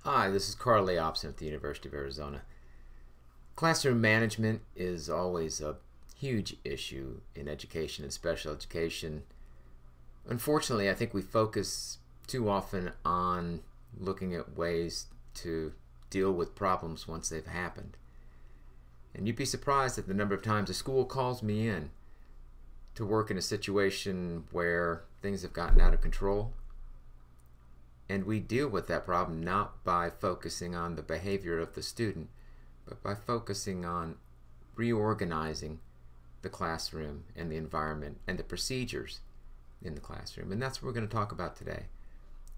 Hi, this is Carl Leopson at the University of Arizona. Classroom management is always a huge issue in education and special education. Unfortunately, I think we focus too often on looking at ways to deal with problems once they've happened. And you'd be surprised at the number of times a school calls me in to work in a situation where things have gotten out of control. And we deal with that problem not by focusing on the behavior of the student, but by focusing on reorganizing the classroom and the environment and the procedures in the classroom. And that's what we're going to talk about today,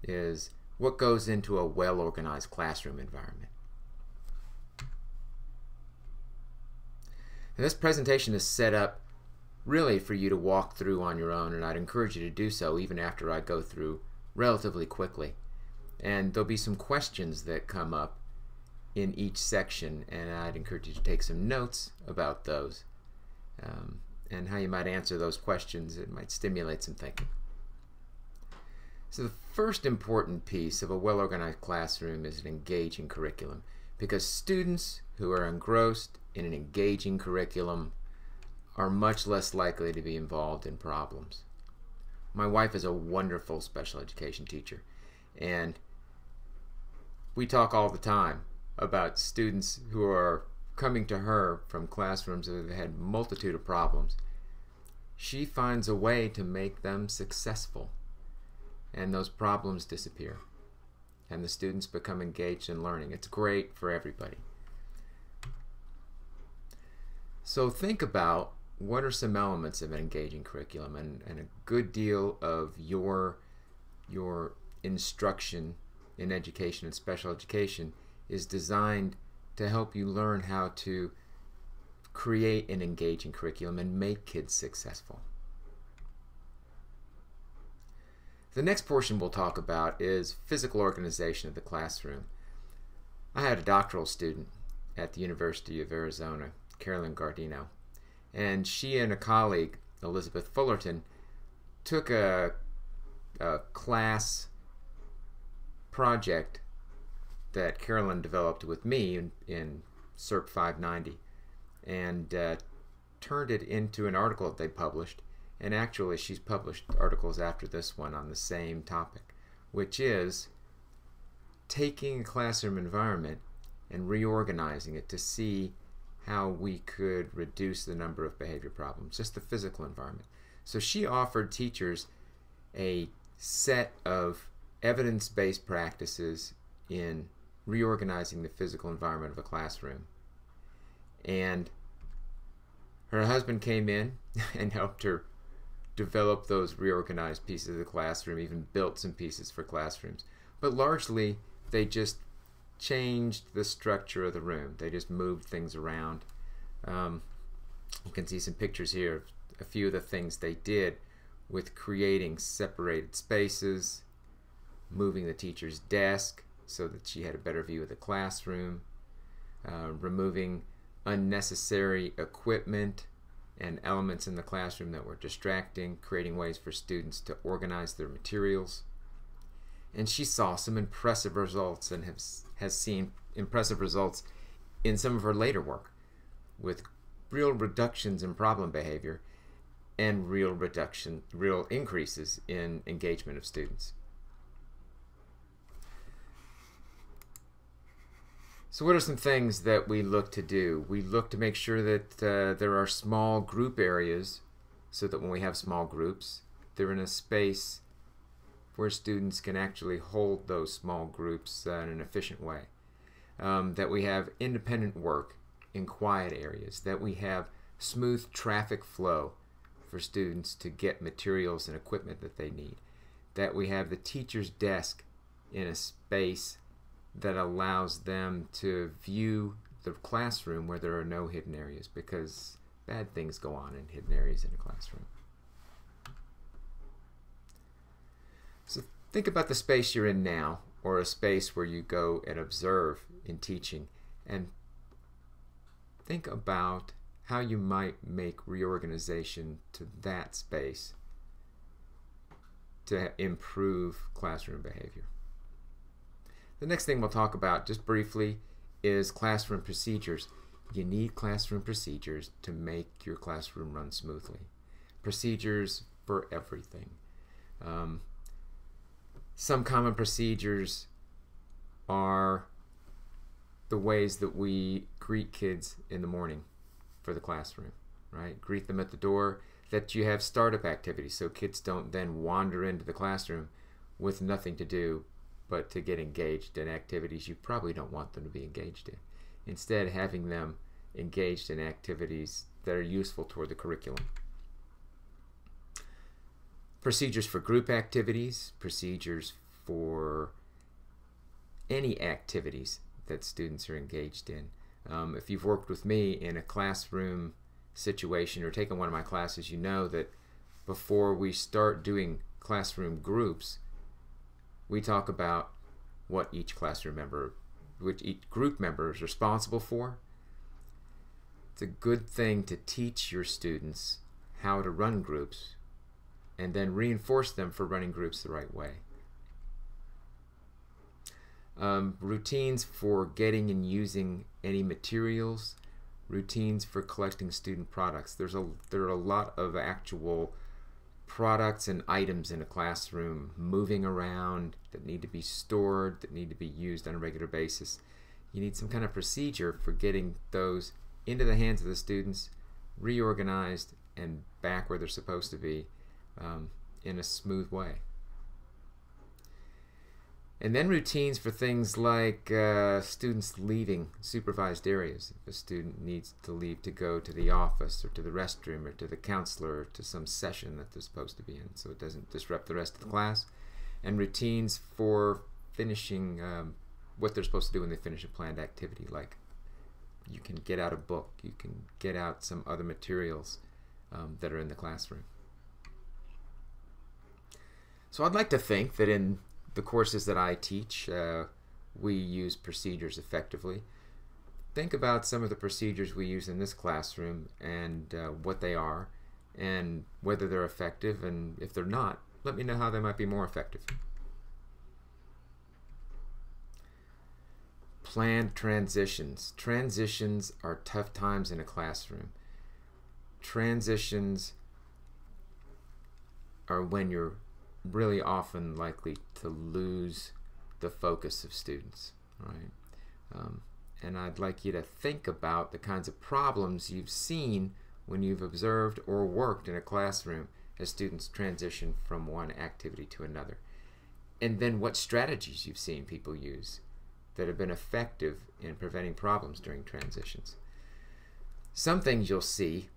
is what goes into a well-organized classroom environment. And this presentation is set up really for you to walk through on your own, and I'd encourage you to do so even after I go through relatively quickly. And there'll be some questions that come up in each section, and I'd encourage you to take some notes about those and how you might answer those questions. It might stimulate some thinking. So the first important piece of a well-organized classroom is an engaging curriculum, because students who are engrossed in an engaging curriculum are much less likely to be involved in problems. My wife is a wonderful special education teacher, and we talk all the time about students who are coming to her from classrooms that have had a multitude of problems. She finds a way to make them successful, and those problems disappear, and the students become engaged in learning. It's great for everybody. So think about what are some elements of an engaging curriculum, and a good deal of your instruction in education and special education is designed to help you learn how to create an engaging curriculum and make kids successful. The next portion we'll talk about is physical organization of the classroom. I had a doctoral student at the University of Arizona, Carolyn Gardino, and she and a colleague, Elizabeth Fullerton, took a class project that Carolyn developed with me in SERP 590 and turned it into an article that they published. And actually she's published articles after this one on the same topic, which is taking a classroom environment and reorganizing it to see how we could reduce the number of behavior problems, just the physical environment. So she offered teachers a set of evidence-based practices in reorganizing the physical environment of a classroom. And her husband came in and helped her develop those reorganized pieces of the classroom, even built some pieces for classrooms. But largely, they just changed the structure of the room. They just moved things around. You can see some pictures here of a few of the things they did with creating separated spaces, moving the teacher's desk so that she had a better view of the classroom, removing unnecessary equipment and elements in the classroom that were distracting, creating ways for students to organize their materials. And she saw some impressive results and has seen impressive results in some of her later work with real reductions in problem behavior and real increases in engagement of students. So what are some things that we look to do? We look to make sure that there are small group areas so that when we have small groups, they're in a space where students can actually hold those small groups in an efficient way. That we have independent work in quiet areas. That we have smooth traffic flow for students to get materials and equipment that they need. That we have the teacher's desk in a space that allows them to view the classroom where there are no hidden areas, because bad things go on in hidden areas in a classroom. So think about the space you're in now, or a space where you go and observe in teaching, and think about how you might make reorganization to that space to improve classroom behavior. The next thing we'll talk about just briefly is classroom procedures. You need classroom procedures to make your classroom run smoothly. Procedures for everything. Some common procedures are the ways that we greet kids in the morning for the classroom, right? Greet them at the door, that you have startup activities so kids don't then wander into the classroom with nothing to do but to get engaged in activities you probably don't want them to be engaged in. Instead, having them engaged in activities that are useful toward the curriculum. Procedures for group activities, procedures for any activities that students are engaged in. If you've worked with me in a classroom situation or taken one of my classes, you know that before we start doing classroom groups, we talk about what each classroom member, which each group member is responsible for. It's a good thing to teach your students how to run groups and then reinforce them for running groups the right way. Routines for getting and using any materials, routines for collecting student products. There are a lot of actual products and items in a classroom moving around that need to be stored, that need to be used on a regular basis. You need some kind of procedure for getting those into the hands of the students, reorganized and back where they're supposed to be in a smooth way. And then routines for things like students leaving supervised areas. If a student needs to leave to go to the office or to the restroom or to the counselor or to some session that they're supposed to be in, so it doesn't disrupt the rest of the class. And routines for finishing what they're supposed to do when they finish a planned activity, like you can get out a book, you can get out some other materials that are in the classroom. So I'd like to think that in the courses that I teach, we use procedures effectively. Think about some of the procedures we use in this classroom and what they are and whether they're effective, and if they're not, let me know how they might be more effective. Planned transitions. Transitions are tough times in a classroom. Transitions are when you're really often likely to lose the focus of students, right? And I'd like you to think about the kinds of problems you've seen when you've observed or worked in a classroom as students transition from one activity to another. And then what strategies you've seen people use that have been effective in preventing problems during transitions. Some things you'll see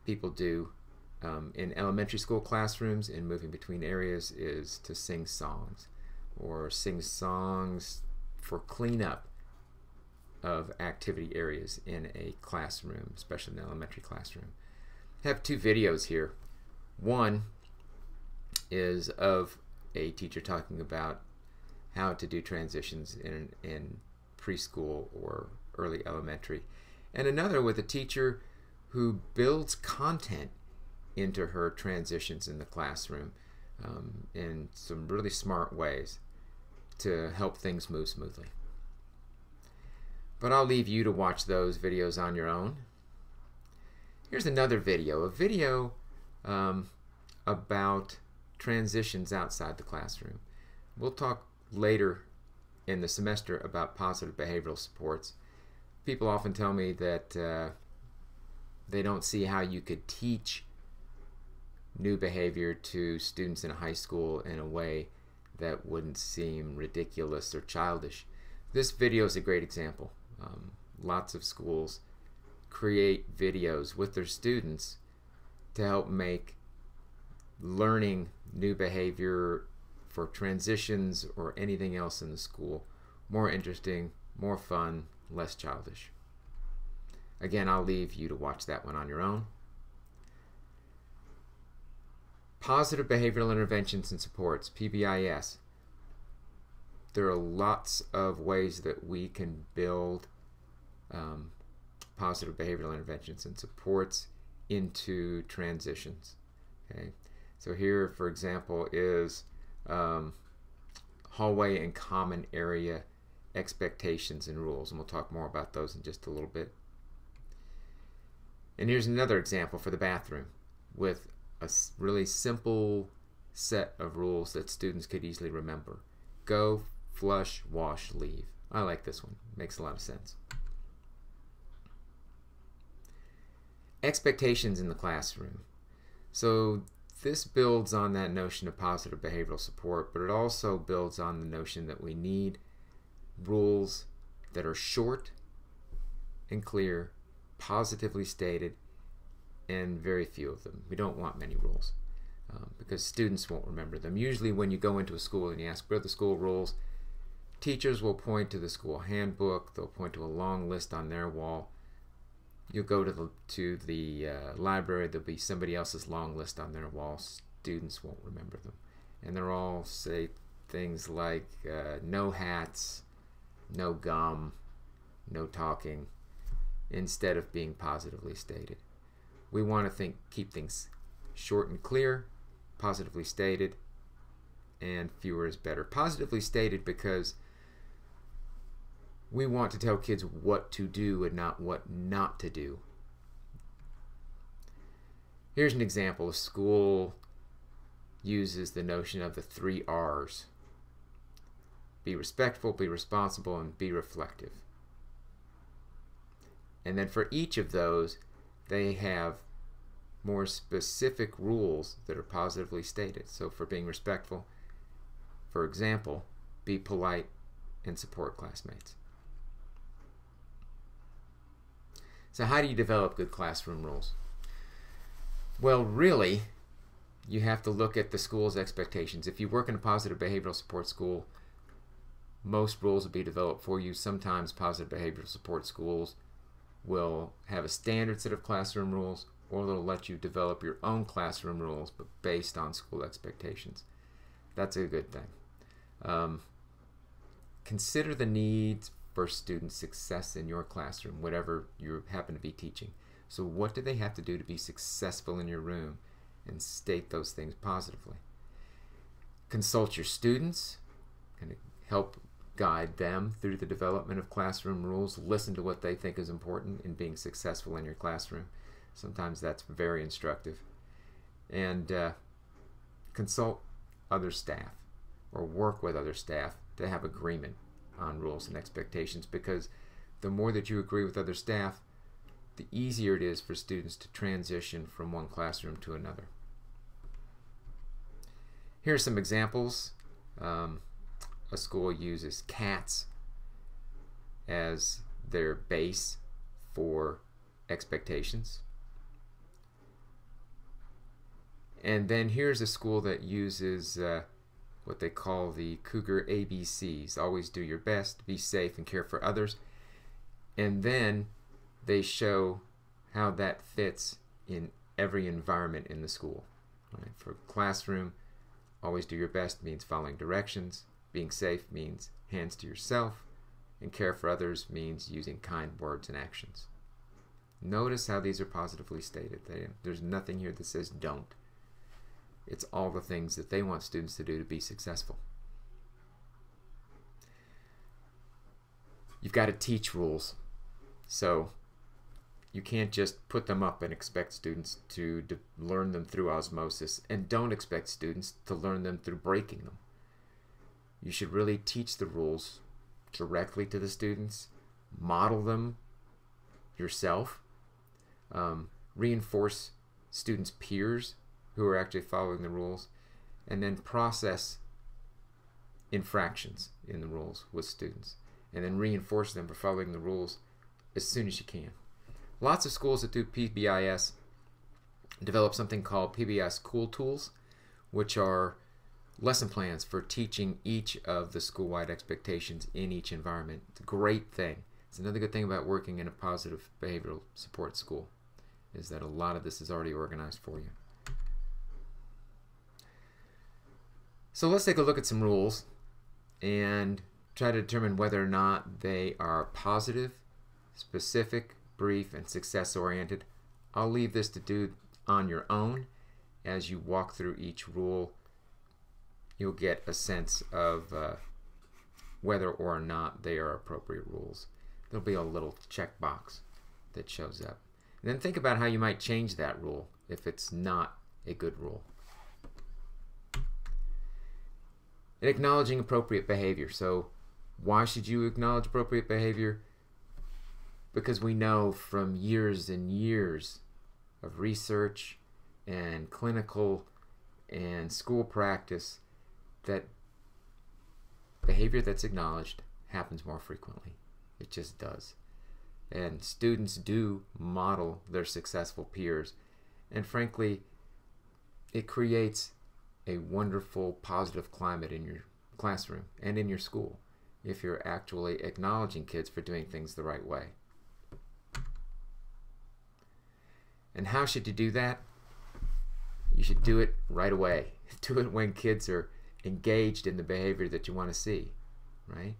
people do in elementary school classrooms in moving between areas is to sing songs, or sing songs for cleanup of activity areas in a classroom, especially in an elementary classroom. I have two videos here. One is of a teacher talking about how to do transitions in preschool or early elementary, and another with a teacher who builds content into her transitions in the classroom in some really smart ways to help things move smoothly. But I'll leave you to watch those videos on your own. Here's another video, a video about transitions outside the classroom. We'll talk later in the semester about positive behavioral supports. People often tell me that they don't see how you could teach new behavior to students in high school in a way that wouldn't seem ridiculous or childish. This video is a great example. Lots of schools create videos with their students to help make learning new behavior for transitions or anything else in the school more interesting, more fun, less childish. Again, I'll leave you to watch that one on your own. Positive behavioral interventions and supports, PBIS. There are lots of ways that we can build positive behavioral interventions and supports into transitions. Okay, so here, for example, is hallway and common area expectations and rules, and we'll talk more about those in just a little bit. And here's another example for the bathroom with a really simple set of rules that students could easily remember. Go, flush, wash, leave. I like this one. Makes a lot of sense. Expectations in the classroom. So this builds on that notion of positive behavioral support, but it also builds on the notion that we need rules that are short and clear, positively stated, and very few of them. We don't want many rules because students won't remember them. Usually when you go into a school and you ask what are the school rules, teachers will point to the school handbook, they'll point to a long list on their wall. You'll go to the library, there'll be somebody else's long list on their wall. Students won't remember them. And they'll all say things like no hats, no gum, no talking, instead of being positively stated. We want to keep things short and clear, positively stated, and fewer is better. Positively stated because we want to tell kids what to do and not what not to do. Here's an example. A school uses the notion of the 3 R's. Be respectful, be responsible, and be reflective. And then for each of those, they have more specific rules that are positively stated. So for being respectful, for example, be polite and support classmates. So how do you develop good classroom rules? Well, really, you have to look at the school's expectations. If you work in a positive behavioral support school, most rules will be developed for you. Sometimes positive behavioral support schools will have a standard set of classroom rules, or they'll let you develop your own classroom rules, but based on school expectations. That's a good thing. Consider the needs for student success in your classroom, whatever you happen to be teaching. So what do they have to do to be successful in your room? And state those things positively. Consult your students and help guide them through the development of classroom rules. Listen to what they think is important in being successful in your classroom. Sometimes that's very instructive. And consult other staff or work with other staff to have agreement on rules and expectations, because the more that you agree with other staff, the easier it is for students to transition from one classroom to another. Here are some examples. A school uses cats as their base for expectations. And then here's a school that uses what they call the Cougar ABCs. Always do your best, be safe, and care for others. And then they show how that fits in every environment in the school. Right? For classroom, always do your best means following directions. Being safe means hands to yourself. And care for others means using kind words and actions. Notice how these are positively stated. There's nothing here that says don't. It's all the things that they want students to do to be successful. You've got to teach rules. So you can't just put them up and expect students to learn them through osmosis, and don't expect students to learn them through breaking them. You should really teach the rules directly to the students, model them yourself, reinforce students' peers who are actually following the rules, and then process infractions in the rules with students, and then reinforce them for following the rules as soon as you can. Lots of schools that do PBIS develop something called PBIS Cool Tools, which are lesson plans for teaching each of the school-wide expectations in each environment. It's a great thing. It's another good thing about working in a positive behavioral support school, is that a lot of this is already organized for you. So let's take a look at some rules and try to determine whether or not they are positive, specific, brief, and success-oriented. I'll leave this to do on your own. As you walk through each rule, you'll get a sense of whether or not they are appropriate rules. There'll be a little checkbox that shows up. And then think about how you might change that rule if it's not a good rule. And acknowledging appropriate behavior. So why should you acknowledge appropriate behavior? Because we know from years and years of research and clinical and school practice that behavior that's acknowledged happens more frequently. It just does. And students do model their successful peers. And frankly, it creates a wonderful, positive climate in your classroom and in your school if you're actually acknowledging kids for doing things the right way. And how should you do that? You should do it right away. Do it when kids are engaged in the behavior that you want to see, right?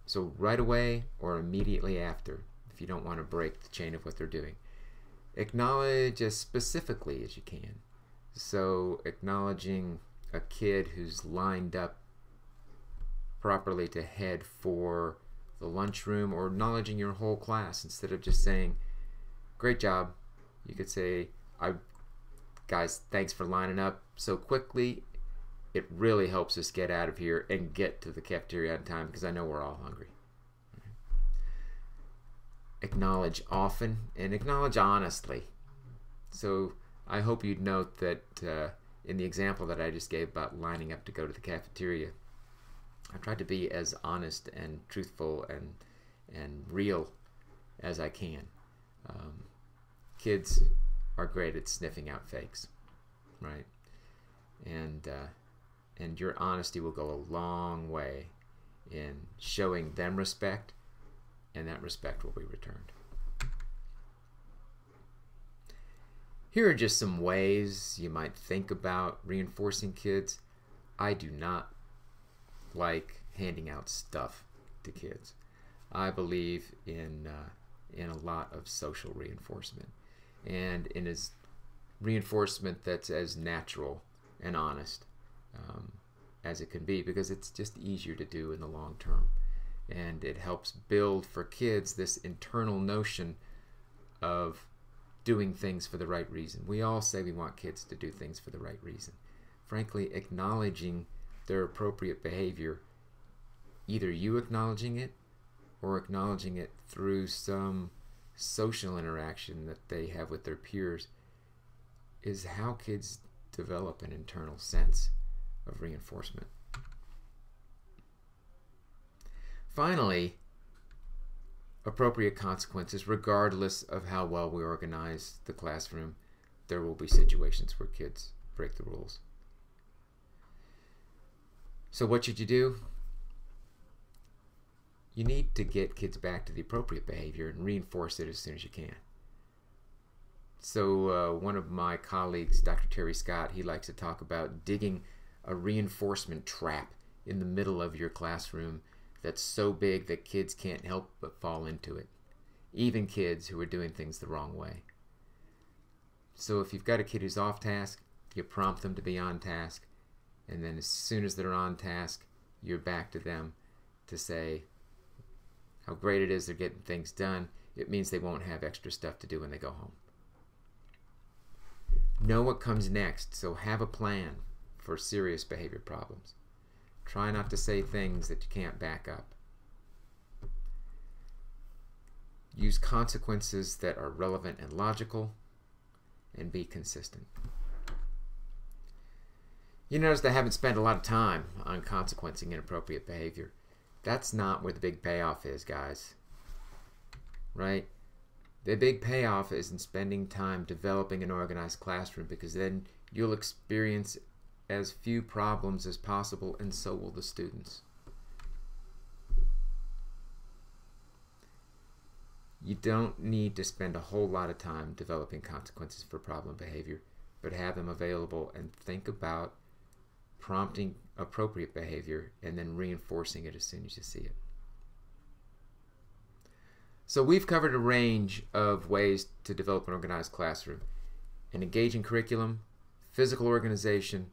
So right away or immediately after, if you don't want to break the chain of what they're doing. Acknowledge as specifically as you can. So acknowledging a kid who's lined up properly to head for the lunchroom, or acknowledging your whole class instead of just saying, great job. You could say, guys, thanks for lining up so quickly. It really helps us get out of here and get to the cafeteria on time because I know we're all hungry. Acknowledge often and acknowledge honestly. So I hope you'd note that in the example that I just gave about lining up to go to the cafeteria, I tried to be as honest and truthful and real as I can. Kids are great at sniffing out fakes, right? And your honesty will go a long way in showing them respect, and that respect will be returned. Here are just some ways you might think about reinforcing kids. I do not like handing out stuff to kids. I believe in a lot of social reinforcement, and in reinforcement that's as natural and honest as it can be, because it's just easier to do in the long term. And it helps build for kids this internal notion of doing things for the right reason. We all say we want kids to do things for the right reason. Frankly, acknowledging their appropriate behavior, either you acknowledging it or acknowledging it through some social interaction that they have with their peers, is how kids develop an internal sense of reinforcement. Finally, appropriate consequences. Regardless of how well we organize the classroom, there will be situations where kids break the rules. So what should you do? You need to get kids back to the appropriate behavior and reinforce it as soon as you can. So one of my colleagues, Dr. Terry Scott, he likes to talk about digging a reinforcement trap in the middle of your classroom that's so big that kids can't help but fall into it, even kids who are doing things the wrong way. So if you've got a kid who's off task, you prompt them to be on task, and then as soon as they're on task, you're back to them to say how great it is they're getting things done. It means they won't have extra stuff to do when they go home. Know what comes next, so have a plan for serious behavior problems. Try not to say things that you can't back up. Use consequences that are relevant and logical, and be consistent. You notice I haven't spent a lot of time on consequencing inappropriate behavior. That's not where the big payoff is, guys. Right? The big payoff is in spending time developing an organized classroom, because then you'll experience as few problems as possible, and so will the students. You don't need to spend a whole lot of time developing consequences for problem behavior, but have them available and think about prompting appropriate behavior and then reinforcing it as soon as you see it. So we've covered a range of ways to develop an organized classroom: an engaging curriculum, physical organization,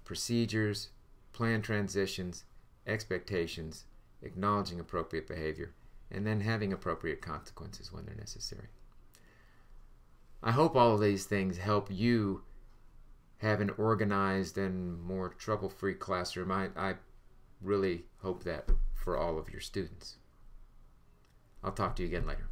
procedures, planned transitions, expectations, acknowledging appropriate behavior, and then having appropriate consequences when they're necessary. I hope all of these things help you have an organized and more trouble-free classroom. I really hope that for all of your students. I'll talk to you again later.